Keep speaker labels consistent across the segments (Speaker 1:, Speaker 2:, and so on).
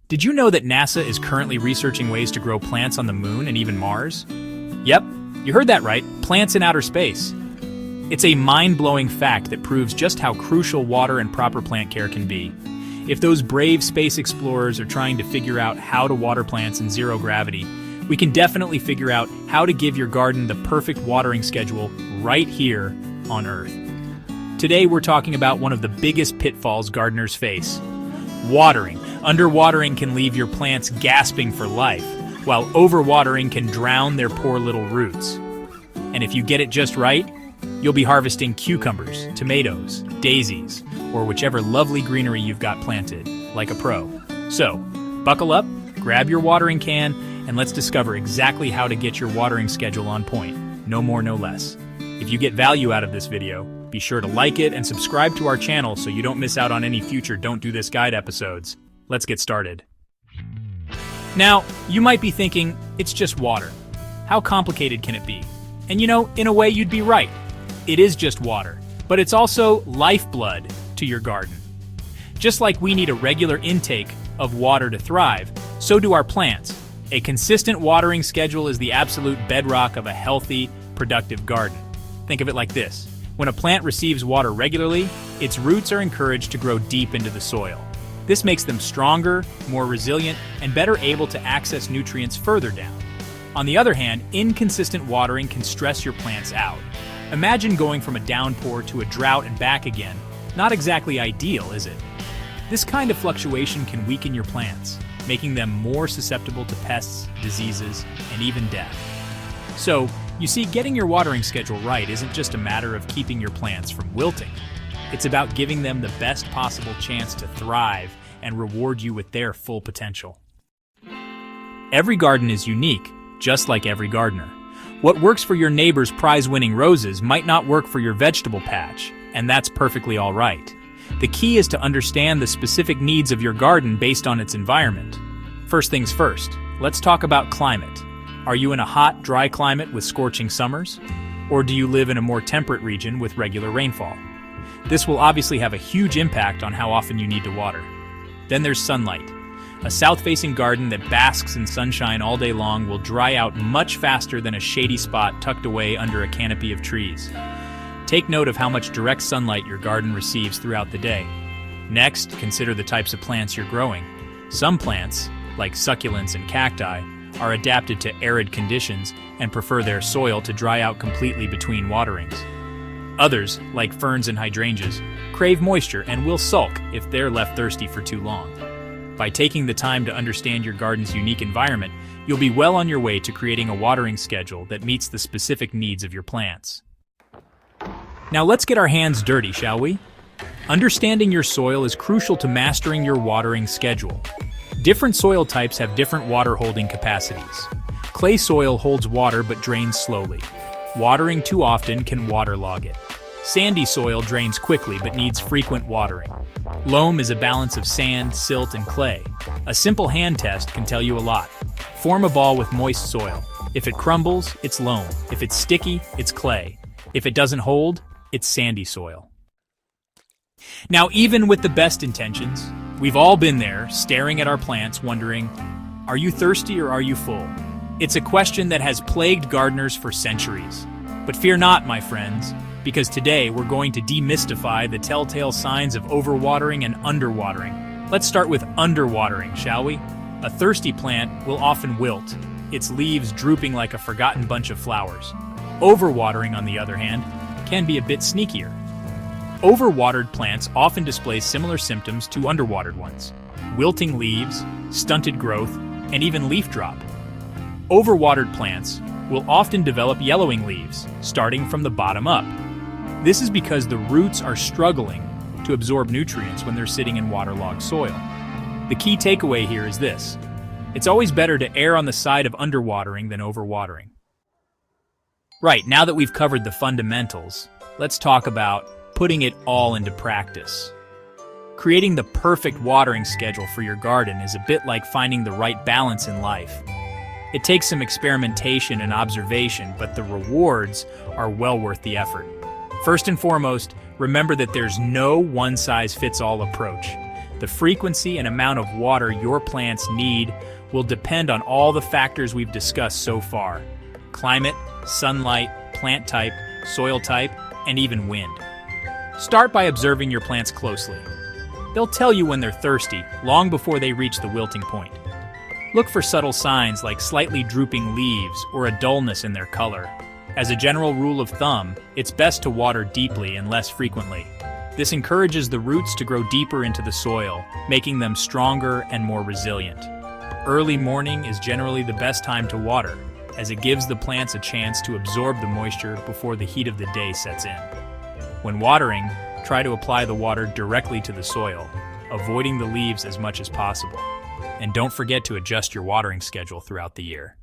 Speaker 1: Did you know that NASA is currently researching ways to grow plants on the moon and even Mars? Yep, you heard that right, plants in outer space. It's a mind-blowing fact that proves just how crucial water and proper plant care can be. If those brave space explorers are trying to figure out how to water plants in zero gravity, we can definitely figure out how to give your garden the perfect watering schedule right here on Earth. Today we're talking about one of the biggest pitfalls gardeners face: watering. Underwatering can leave your plants gasping for life, while overwatering can drown their poor little roots. And if you get it just right, you'll be harvesting cucumbers, tomatoes, daisies, or whichever lovely greenery you've got planted, like a pro. So, buckle up, grab your watering can, and let's discover exactly how to get your watering schedule on point. No more, no less. If you get value out of this video, be sure to like it and subscribe to our channel so you don't miss out on any future Don't Do This Guide episodes. Let's get started. Now, you might be thinking, it's just water. How complicated can it be? And you know, in a way you'd be right. It is just water, but it's also lifeblood to your garden. Just like we need a regular intake of water to thrive, so do our plants. A consistent watering schedule is the absolute bedrock of a healthy, productive garden. Think of it like this. When a plant receives water regularly, its roots are encouraged to grow deep into the soil. This makes them stronger, more resilient, and better able to access nutrients further down. On the other hand, inconsistent watering can stress your plants out. Imagine going from a downpour to a drought and back again. Not exactly ideal, is it? This kind of fluctuation can weaken your plants, making them more susceptible to pests, diseases, and even death. So, you see, getting your watering schedule right isn't just a matter of keeping your plants from wilting. It's about giving them the best possible chance to thrive and reward you with their full potential. Every garden is unique, just like every gardener. What works for your neighbor's prize-winning roses might not work for your vegetable patch, and that's perfectly all right. The key is to understand the specific needs of your garden based on its environment. First things first, let's talk about climate. Are you in a hot, dry climate with scorching summers? Or do you live in a more temperate region with regular rainfall? This will obviously have a huge impact on how often you need to water. Then there's sunlight. A south-facing garden that basks in sunshine all day long will dry out much faster than a shady spot tucked away under a canopy of trees. Take note of how much direct sunlight your garden receives throughout the day. Next, consider the types of plants you're growing. Some plants, like succulents and cacti, are adapted to arid conditions and prefer their soil to dry out completely between waterings. Others, like ferns and hydrangeas, crave moisture and will sulk if they're left thirsty for too long. By taking the time to understand your garden's unique environment, you'll be well on your way to creating a watering schedule that meets the specific needs of your plants. Now let's get our hands dirty, shall we? Understanding your soil is crucial to mastering your watering schedule. Different soil types have different water-holding capacities. Clay soil holds water but drains slowly. Watering too often can waterlog it. Sandy soil drains quickly but needs frequent watering. Loam is a balance of sand, silt, and clay. A simple hand test can tell you a lot. Form a ball with moist soil. If it crumbles, it's loam. If it's sticky, it's clay. If it doesn't hold, it's sandy soil. Now, even with the best intentions, we've all been there, staring at our plants, wondering, are you thirsty or are you full? It's a question that has plagued gardeners for centuries. But fear not, my friends, because today we're going to demystify the telltale signs of overwatering and underwatering. Let's start with underwatering, shall we? A thirsty plant will often wilt, its leaves drooping like a forgotten bunch of flowers. Overwatering, on the other hand, can be a bit sneakier. Overwatered plants often display similar symptoms to underwatered ones: wilting leaves, stunted growth, and even leaf drop. Overwatered plants will often develop yellowing leaves, starting from the bottom up. This is because the roots are struggling to absorb nutrients when they're sitting in waterlogged soil. The key takeaway here is this: it's always better to err on the side of underwatering than overwatering. Right, now that we've covered the fundamentals, let's talk about putting it all into practice. Creating the perfect watering schedule for your garden is a bit like finding the right balance in life. It takes some experimentation and observation, but the rewards are well worth the effort. First and foremost, remember that there's no one-size-fits-all approach. The frequency and amount of water your plants need will depend on all the factors we've discussed so far: climate, sunlight, plant type, soil type, and even wind. Start by observing your plants closely. They'll tell you when they're thirsty, long before they reach the wilting point. Look for subtle signs like slightly drooping leaves or a dullness in their color. As a general rule of thumb, it's best to water deeply and less frequently. This encourages the roots to grow deeper into the soil, making them stronger and more resilient. Early morning is generally the best time to water, as it gives the plants a chance to absorb the moisture before the heat of the day sets in. When watering, try to apply the water directly to the soil, avoiding the leaves as much as possible. And don't forget to adjust your watering schedule throughout the year.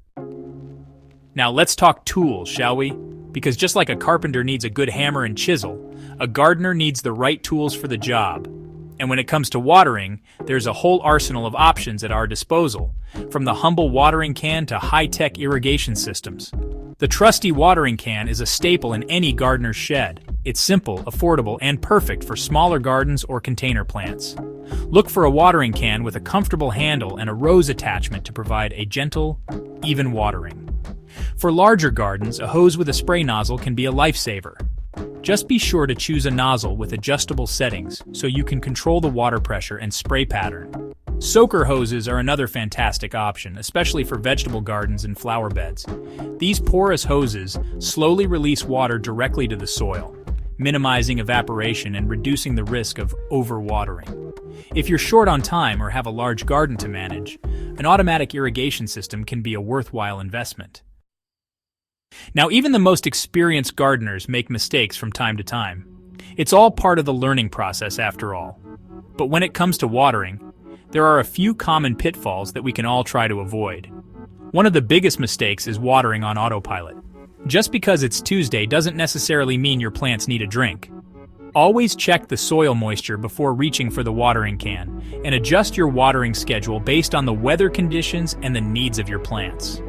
Speaker 1: Now let's talk tools, shall we? Because just like a carpenter needs a good hammer and chisel, a gardener needs the right tools for the job. And when it comes to watering, there's a whole arsenal of options at our disposal, from the humble watering can to high-tech irrigation systems. The trusty watering can is a staple in any gardener's shed. It's simple, affordable, and perfect for smaller gardens or container plants. Look for a watering can with a comfortable handle and a rose attachment to provide a gentle, even watering. For larger gardens, a hose with a spray nozzle can be a lifesaver. Just be sure to choose a nozzle with adjustable settings so you can control the water pressure and spray pattern. Soaker hoses are another fantastic option, especially for vegetable gardens and flower beds. These porous hoses slowly release water directly to the soil, minimizing evaporation and reducing the risk of overwatering. If you're short on time or have a large garden to manage, an automatic irrigation system can be a worthwhile investment. Now, even the most experienced gardeners make mistakes from time to time. It's all part of the learning process after all. But when it comes to watering, there are a few common pitfalls that we can all try to avoid. One of the biggest mistakes is watering on autopilot. Just because it's Tuesday doesn't necessarily mean your plants need a drink. Always check the soil moisture before reaching for the watering can, and adjust your watering schedule based on the weather conditions and the needs of your plants.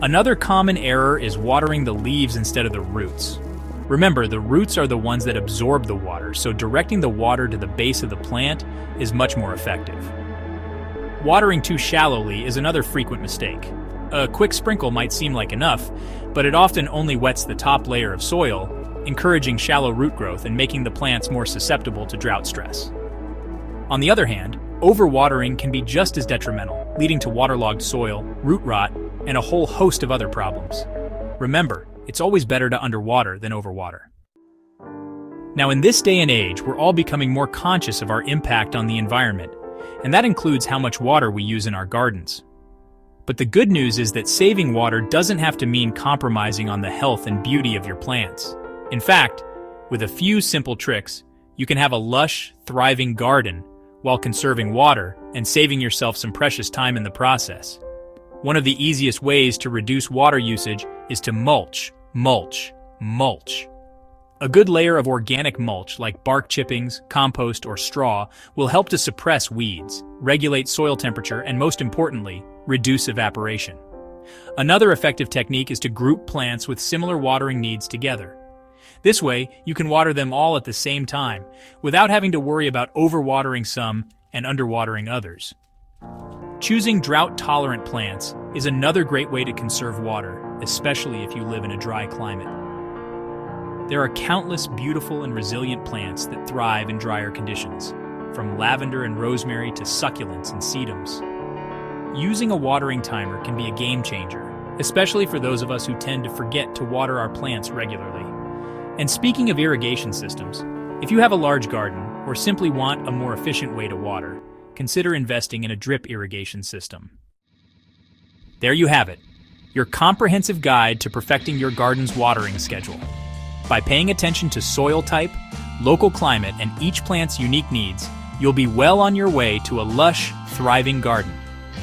Speaker 1: Another common error is watering the leaves instead of the roots. Remember, the roots are the ones that absorb the water, so directing the water to the base of the plant is much more effective. Watering too shallowly is another frequent mistake. A quick sprinkle might seem like enough, but it often only wets the top layer of soil, encouraging shallow root growth and making the plants more susceptible to drought stress. On the other hand, overwatering can be just as detrimental, leading to waterlogged soil, root rot, and a whole host of other problems. Remember, it's always better to underwater than overwater. Now, in this day and age, we're all becoming more conscious of our impact on the environment, and that includes how much water we use in our gardens. But the good news is that saving water doesn't have to mean compromising on the health and beauty of your plants. In fact, with a few simple tricks, you can have a lush, thriving garden while conserving water and saving yourself some precious time in the process. One of the easiest ways to reduce water usage is to mulch, mulch, mulch. A good layer of organic mulch like bark chippings, compost, or straw will help to suppress weeds, regulate soil temperature, and most importantly, reduce evaporation. Another effective technique is to group plants with similar watering needs together. This way, you can water them all at the same time, without having to worry about overwatering some and underwatering others. Choosing drought-tolerant plants is another great way to conserve water, especially if you live in a dry climate. There are countless beautiful and resilient plants that thrive in drier conditions, from lavender and rosemary to succulents and sedums. Using a watering timer can be a game changer, especially for those of us who tend to forget to water our plants regularly. And speaking of irrigation systems, if you have a large garden or simply want a more efficient way to water, consider investing in a drip irrigation system. There you have it, your comprehensive guide to perfecting your garden's watering schedule. By paying attention to soil type, local climate, and each plant's unique needs, you'll be well on your way to a lush, thriving garden.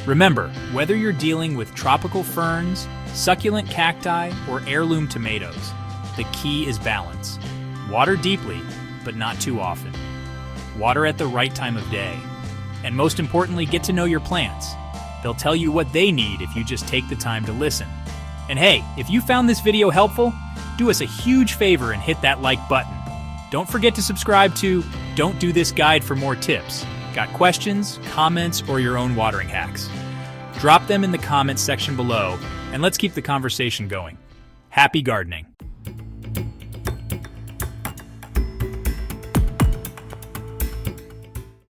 Speaker 1: Remember, whether you're dealing with tropical ferns, succulent cacti, or heirloom tomatoes, the key is balance. Water deeply, but not too often. Water at the right time of day. And most importantly, get to know your plants. They'll tell you what they need if you just take the time to listen. And hey, if you found this video helpful, do us a huge favor and hit that like button. Don't forget to subscribe to Don't Do This Guide for more tips. Got questions, comments, or your own watering hacks? Drop them in the comments section below, and let's keep the conversation going. Happy gardening!